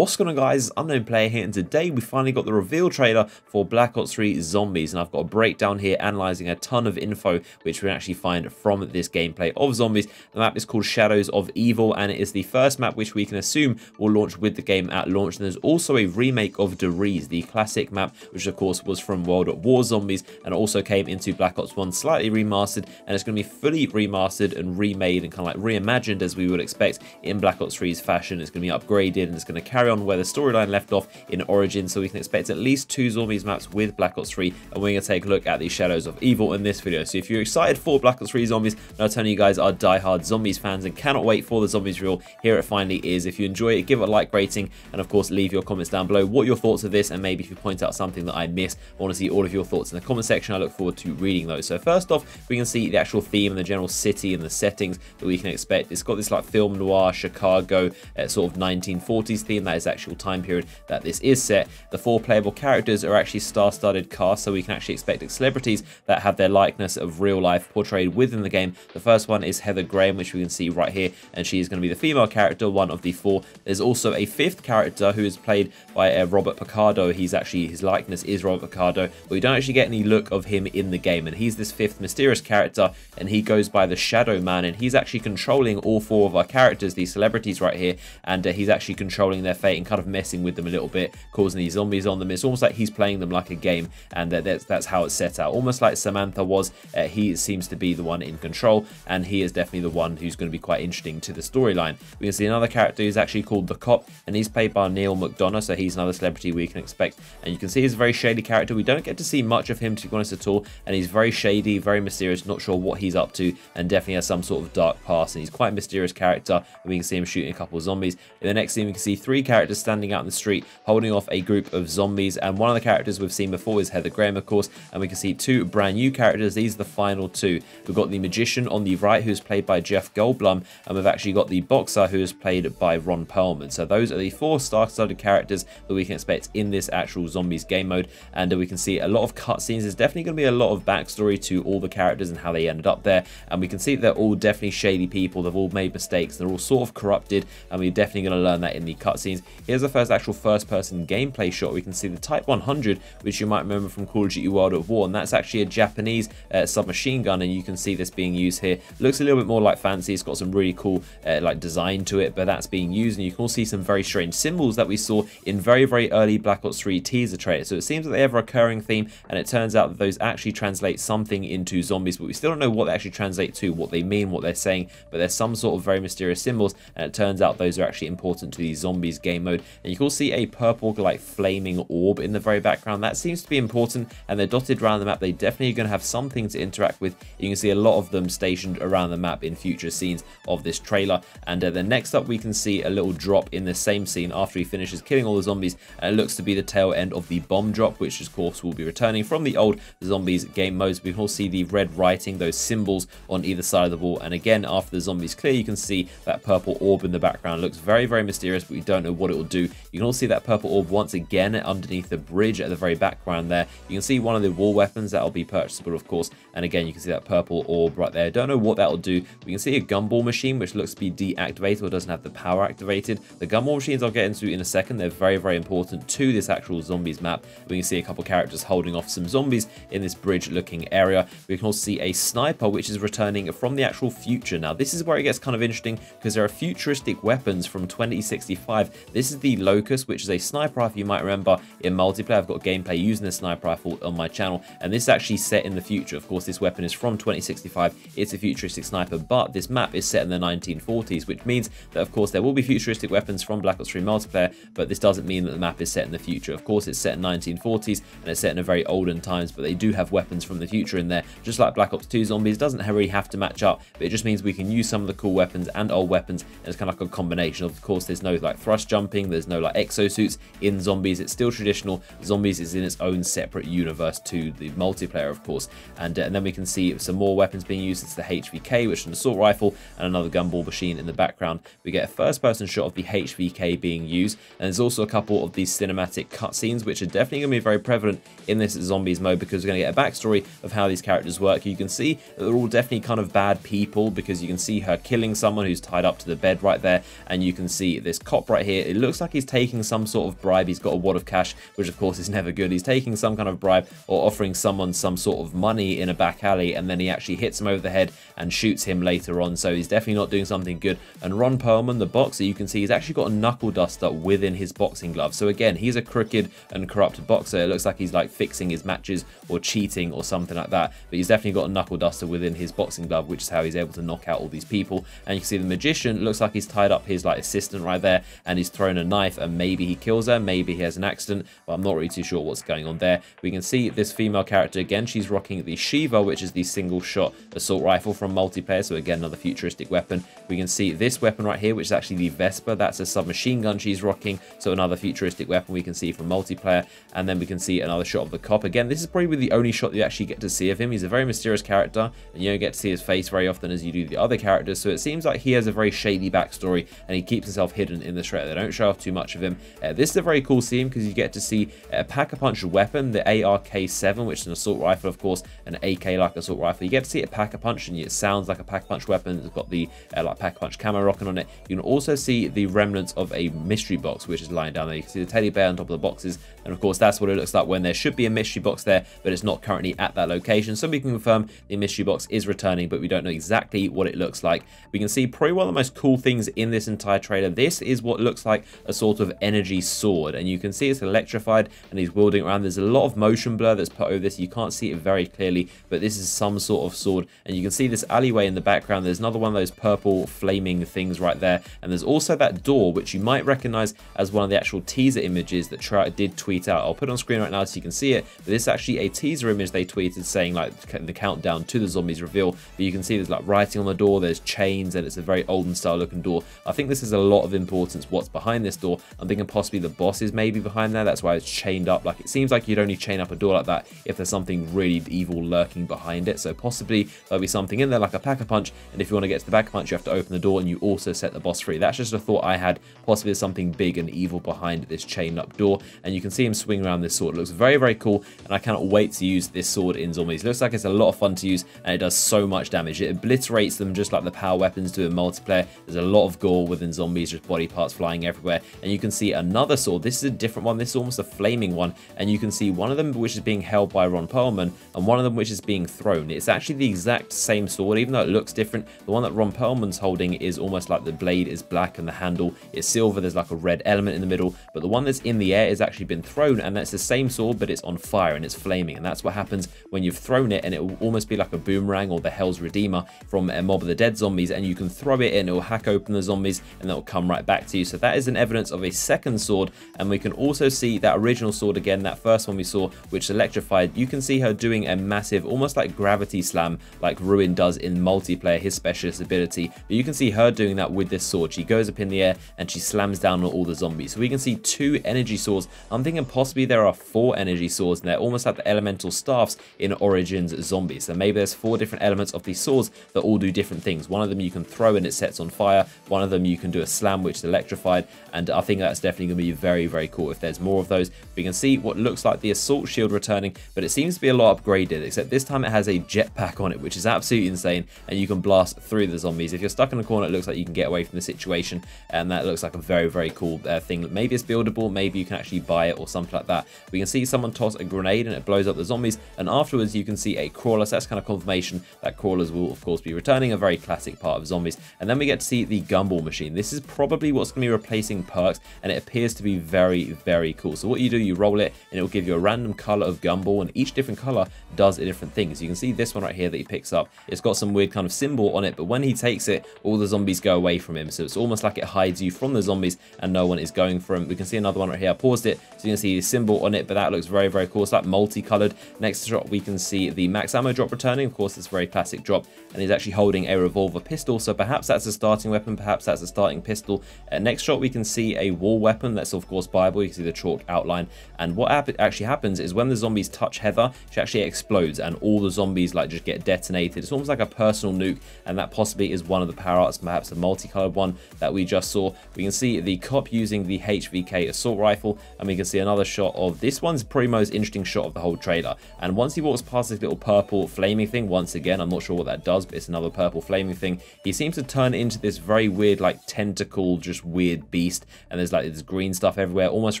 What's going on, guys? Unknown Player here, and today we finally got the reveal trailer for Black Ops 3 Zombies, and I've got a breakdown here analysing a ton of info which we can actually find from this gameplay of Zombies. The map is called Shadows of Evil, and it is the first map which we can assume will launch with the game at launch. And there's also a remake of DeRees, the classic map, which of course was from World at War Zombies, and also came into Black Ops 1 slightly remastered, and it's going to be fully remastered and remade and kind of like reimagined as we would expect in Black Ops 3's fashion. It's going to be upgraded, and it's going to carry on where the storyline left off in Origins, so we can expect at least 2 Zombies maps with Black Ops 3, and we're going to take a look at the Shadows of Evil in this video. So if you're excited for Black Ops 3 Zombies, and I'll tell you guys are die-hard Zombies fans and cannot wait for the Zombies reveal, here it finally is. If you enjoy it, give it a like rating, and of course leave your comments down below what your thoughts of this, and maybe if you point out something that I missed, I want to see all of your thoughts in the comment section. I look forward to reading those. So first off, we can see the actual theme and the general city and the settings that we can expect. It's got this like film noir Chicago sort of 1940s theme. That is the actual time period that this is set. The 4 playable characters are actually star-studded cast, so we can actually expect celebrities that have their likeness of real life portrayed within the game. The first one is Heather Graham, which we can see right here, and she is going to be the female character, one of the 4. There's also a 5th character who is played by Robert Picardo. He's actually, his likeness is Robert Picardo, but we don't actually get any look of him in the game, and he's this 5th mysterious character, and he goes by the Shadow Man, and he's actually controlling all 4 of our characters, these celebrities right here, and he's actually controlling their fate and kind of messing with them a little bit, causing these zombies on them. It's almost like he's playing them like a game, and that's how it's set out, almost like Samantha was. He seems to be the one in control, and he is definitely the one who's going to be quite interesting to the storyline. We can see another character who's actually called the Cop, and he's played by Neil McDonough, so he's another celebrity we can expect. And you can see he's a very shady character. We don't get to see much of him, to be honest, at all, and he's very shady, very mysterious, not sure what he's up to, and definitely has some sort of dark past, and he's quite a mysterious character, and we can see him shooting a couple of zombies. In the next scene, we can see 3 characters standing out in the street holding off a group of zombies, and one of the characters we've seen before is Heather Graham, of course, and we can see 2 brand new characters. These are the final 2. We've got the Magician on the right, who's played by Jeff Goldblum, and we've actually got the Boxer, who is played by Ron Perlman. So those are the 4 star-studded characters that we can expect in this actual Zombies game mode, and we can see a lot of cutscenes. There's definitely going to be a lot of backstory to all the characters and how they ended up there, and we can see they're all definitely shady people. They've all made mistakes, they're all sort of corrupted, and we're definitely going to learn that in the cutscenes. Here's the first actual first-person gameplay shot. We can see the Type 100, which you might remember from Call of Duty World at War, and that's actually a Japanese submachine gun, and you can see this being used here. Looks a little bit more like fancy. It's got some really cool like design to it, but that's being used, and you can also see some very strange symbols that we saw in very early Black Ops 3 teaser trailer. So it seems that they have a recurring theme, and it turns out that those actually translate something into zombies, but we still don't know what they actually translate to, what they mean, what they're saying, but there's some sort of very mysterious symbols, and it turns out those are actually important to the Zombies game mode. And you can also see a purple like flaming orb in the very background. That seems to be important, and they're dotted around the map. They definitely are going to have something to interact with. You can see a lot of them stationed around the map in future scenes of this trailer. And then next up, we can see a little drop in the same scene after he finishes killing all the zombies, and it looks to be the tail end of the bomb drop, which of course will be returning from the old Zombies game modes. We can also see the red writing, those symbols on either side of the wall, and again after the zombies clear, you can see that purple orb in the background. It looks very mysterious, but we don't know what it will do. You can also see that purple orb once again underneath the bridge at the very background there. You can see one of the war weapons that will be purchasable, of course, and again you can see that purple orb right there. Don't know what that will do. We can see a gumball machine which looks to be deactivated or doesn't have the power activated. The gumball machines I'll get into in a second. They're very important to this actual Zombies map. We can see a couple characters holding off some zombies in this bridge looking area. We can also see a sniper which is returning from the actual future. Now this is where it gets kind of interesting, because there are futuristic weapons from 2065. This is the Locust, which is a sniper rifle you might remember in multiplayer. I've got gameplay using the sniper rifle on my channel, and this is actually set in the future. Of course, this weapon is from 2065. It's a futuristic sniper, but this map is set in the 1940s, which means that of course there will be futuristic weapons from Black Ops 3 multiplayer, but this doesn't mean that the map is set in the future. Of course, it's set in 1940s and it's set in a very olden times, but they do have weapons from the future in there, just like Black Ops 2 Zombies. Doesn't really have to match up, but it just means we can use some of the cool weapons and old weapons, and it's kind of like a combination. Of course, there's no like thrust jumping, there's no like exosuits in Zombies. It's still traditional. Zombies is in its own separate universe to the multiplayer, of course, and then we can see some more weapons being used. It's the HVK, which is an assault rifle, and another gumball machine in the background. We get a first-person shot of the HVK being used, and there's also a couple of these cinematic cutscenes, which are definitely going to be very prevalent in this Zombies mode, because we're going to get a backstory of how these characters work. You can see that they're all definitely kind of bad people, because you can see her killing someone who's tied up to the bed right there, and you can see this cop right here here. It looks like he's taking some sort of bribe. He's got a wad of cash, which of course is never good. He's taking some kind of bribe or offering someone some sort of money in a back alley, and then he actually hits him over the head and shoots him later on. So he's definitely not doing something good. And Ron Perlman, the boxer, you can see he's actually got a knuckle duster within his boxing glove. So again, he's a crooked and corrupt boxer. It looks like he's like fixing his matches or cheating or something like that, but he's definitely got a knuckle duster within his boxing glove, which is how he's able to knock out all these people. And you can see the magician looks like he's tied up his like assistant right there, and he's thrown a knife, and maybe he kills her, maybe he has an accident, but I'm not really too sure what's going on there. We can see this female character again. She's rocking the Shiva, which is the single shot assault rifle from multiplayer. So again, another futuristic weapon. We can see this weapon right here, which is actually the Vespa. That's a submachine gun she's rocking, so another futuristic weapon we can see from multiplayer. And then we can see another shot of the cop. Again, this is probably the only shot that you actually get to see of him. He's a very mysterious character, and you don't get to see his face very often as you do the other characters, so it seems like he has a very shady backstory, and he keeps himself hidden in the trailer. They don't show off too much of him. This is a very cool scene because you get to see a pack-a-punch weapon, the ARK-7, which is an assault rifle, of course, an AK-like assault rifle. You get to see a pack-a-punch, and it sounds like a pack-a-punch weapon. It's got the like pack-a-punch camo rocking on it. You can also see the remnants of a mystery box, which is lying down there. You can see the teddy bear on top of the boxes, and of course that's what it looks like when there should be a mystery box there, but it's not currently at that location. So we can confirm the mystery box is returning, but we don't know exactly what it looks like. We can see probably one of the most cool things in this entire trailer. This is what looks like a sort of energy sword, and you can see it's electrified, and he's wielding around. There's a lot of motion blur that's put over this. You can't see it very clearly, but this is some sort of sword, and you can see this alleyway in the background. There's another one of those purple flaming things right there, and there's also that door, which you might recognize as one of the actual teaser images that Trout did tweet out. I'll put it on screen right now so you can see it, but this is actually a teaser image they tweeted saying like the countdown to the zombies reveal. But you can see there's like writing on the door, there's chains, and it's a very olden style looking door. I think this is a lot of importance what's behind this door. I'm thinking possibly the boss is maybe behind there. That's why it's chained up. Like, it seems like you'd only chain up a door like that if there's something really evil lurking behind it. So possibly there'll be something in there like a pack-a-punch, and if you want to get to the pack-a-punch, you have to open the door and you also set the boss free. That's just a thought I had. Possibly there's something big and evil behind this chained up door, and you can see him swing around this sword. It looks very, very cool, and I cannot wait to use this sword in zombies. It looks like it's a lot of fun to use, and it does so much damage. It obliterates them just like the power weapons do in multiplayer. There's a lot of gore within zombies, just body parts flying everywhere. And you can see another sword. This is a different one. This is almost a flaming one, and you can see one of them which is being held by Ron Perlman, and one of them which is being thrown. It's actually the exact same sword, even though it looks different. The one that Ron Perlman's holding is almost like the blade is black and the handle is silver. There's like a red element in the middle, but the one that's in the air has actually been thrown, and that's the same sword, but it's on fire and it's flaming. And that's what happens when you've thrown it, and it will almost be like a boomerang or the Hell's Redeemer from a Mob of the Dead zombies, and you can throw it and it will hack open the zombies and it will come right back to you. So that is an evidence of a second sword, and we can also see that original sword again, that first one we saw, which electrified. You can see her doing a massive, almost like gravity slam, like Ruin does in multiplayer, his specialist ability. But you can see her doing that with this sword. She goes up in the air and she slams down on all the zombies. So we can see 2 energy swords. I'm thinking possibly there are 4 energy swords, and they're almost like the elemental staffs in Origins zombies. So maybe there's 4 different elements of these swords that all do different things. One of them you can throw and it sets on fire. One of them you can do a slam, which is electrified. And I think that's definitely going to be very, very cool if there's more of those. We can see what looks like the assault shield returning, but it seems to be a lot upgraded, except this time it has a jetpack on it, which is absolutely insane, and you can blast through the zombies. If you're stuck in a corner, it looks like you can get away from the situation, and that looks like a very, very cool thing. Maybe it's buildable, maybe you can actually buy it or something like that. We can see someone toss a grenade and it blows up the zombies, and afterwards you can see a crawler. So that's kind of confirmation that crawlers will of course be returning, a very classic part of zombies. And then we get to see the gumball machine. This is probably what's going to be replacing perks, and it appears to be very, very cool. So what you do, you roll it and it will give you a random color of gumball, and each different color does a different thing. So you can see this one right here that he picks up, it's got some weird kind of symbol on it, but when he takes it, all the zombies go away from him. So it's almost like it hides you from the zombies and no one is going for him. We can see another one right here. I paused it so you can see the symbol on it, but that looks very, very cool. It's like multicolored. Next shot we can see the max ammo drop returning. Of course, it's a very classic drop, and he's actually holding a revolver pistol, so perhaps that's a starting weapon, perhaps that's a starting pistol. Next shot we can see a wall weapon that's of course buyable. You can see the chalk outline, and what actually happens is when the zombies touch Heather, she actually explodes and all the zombies like just get detonated. It's almost like a personal nuke, and that possibly is one of the power arts, perhaps the multicolored one that we just saw. We can see the cop using the HVK assault rifle, and we can see another shot of this one's probably most interesting shot of the whole trailer. And once he walks past this little purple flaming thing, once again I'm not sure what that does, but it's another purple flaming thing, he seems to turn into this very weird like tentacle, just weird beast, and there's like this green stuff everywhere. Almost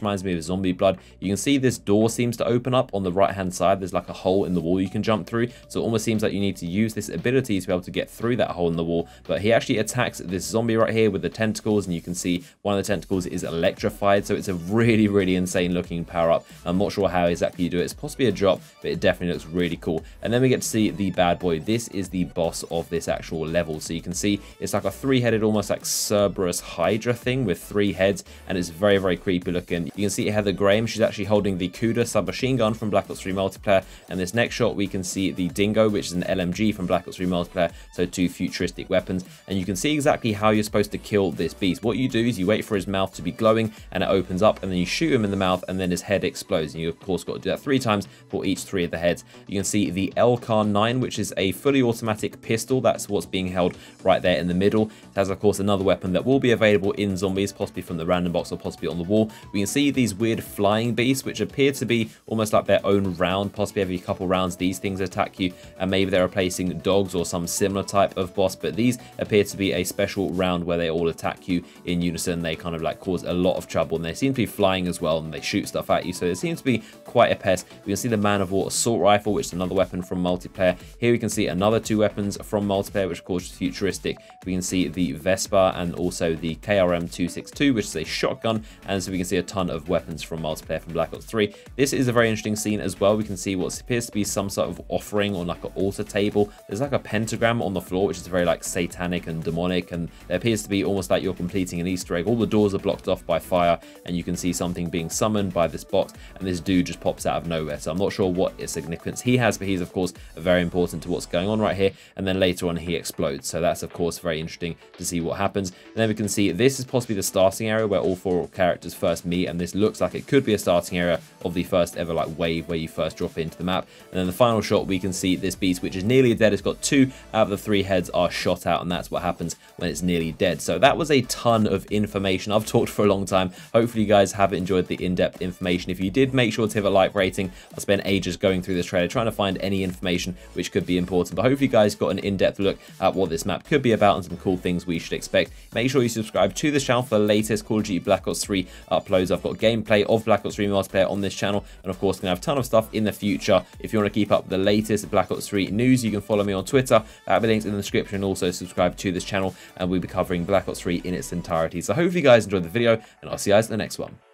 reminds me of zombie blood. You can see this door seems to open up on the right hand side. There's like a hole in the wall you can jump through, so it almost seems like you need to use this ability to be able to get through that hole in the wall. But he actually attacks this zombie right here with the tentacles, and you can see one of the tentacles is electrified, so it's a really insane looking power up. I'm not sure how exactly you do it. It's possibly a drop, but it definitely looks really cool. And then we get to see the bad boy. This is the boss of this actual level, so you can see it's like a three-headed, almost like Cerberus Hydra thing with 3 heads, and it's very creepy looking. You can see Heather Graham, she's actually holding the Kuda submachine gun from Black Ops 3 multiplayer, and this next shot we can see the Dingo, which is an LMG from Black Ops 3 multiplayer, so 2 futuristic weapons. And you can see exactly how you're supposed to kill this beast. What you do is you wait for his mouth to be glowing, and it opens up, and then you shoot him in the mouth, and then his head explodes. And you of course got to do that 3 times for each 3 of the heads. You can see the LK9, which is a fully automatic pistol. That's what's being held right there in the middle. It has of course another weapon that will be available in zombies, possibly from the random box or possibly on the wall. We can see these weird flying beasts, which appear to be almost like their own round. Possibly every couple rounds these things attack you, and maybe they're replacing dogs or some similar type of boss, but these appear to be a special round where they all attack you in unison. They kind of like cause a lot of trouble, and they seem to be flying as well, and they shoot stuff at you, so it seems to be quite a pest. We can see the Man of War assault rifle, which is another weapon from multiplayer. Here we can see another 2 weapons from multiplayer, which of course is futuristic. We can see the Vespa and also the KRM-262, which is a shotgun, and so we can see a ton of weapons from multiplayer from Black Ops 3. This is a very interesting scene as well. We can see what appears to be some sort of offering on like an altar table. There's like a pentagram on the floor, which is very like satanic and demonic, and there appears to be almost like you're completing an Easter egg. All the doors are blocked off by fire, and you can see something being summoned by this box, and this dude just pops out of nowhere. So I'm not sure what significance he has, but he's of course very important to what's going on right here. And then later on he explodes, so that's of course very interesting to see what happens. And then we can see this is possibly the starting area where all 4 characters first meet, and this looks like it could be a starting area of the first ever like wave where you first drop into the map. And then the final shot we can see this beast, which is nearly dead. It's got 2 out of the 3 heads are shot out, and that's what happens when it's nearly dead. So that was a ton of information. I've talked for a long time. Hopefully you guys have enjoyed the in-depth information. If you did, make sure to hit a like rating. I spent ages going through this trailer trying to find any information which could be important, but hopefully you guys got an in-depth look at what this map could be about and some cool things we should expect. Make sure you subscribe to this channel for the latest Call of Duty Black Ops 3 uploads. I've got gameplay of Black Ops 3 multiplayer on this channel, and of course gonna have a ton of stuff in the future. If you want to keep up with the latest Black Ops 3 news, you can follow me on Twitter. That'll be linked in the description. Also subscribe to this channel, and we'll be covering Black Ops 3 in its entirety. So hopefully you guys enjoyed the video, and I'll see you guys in the next one.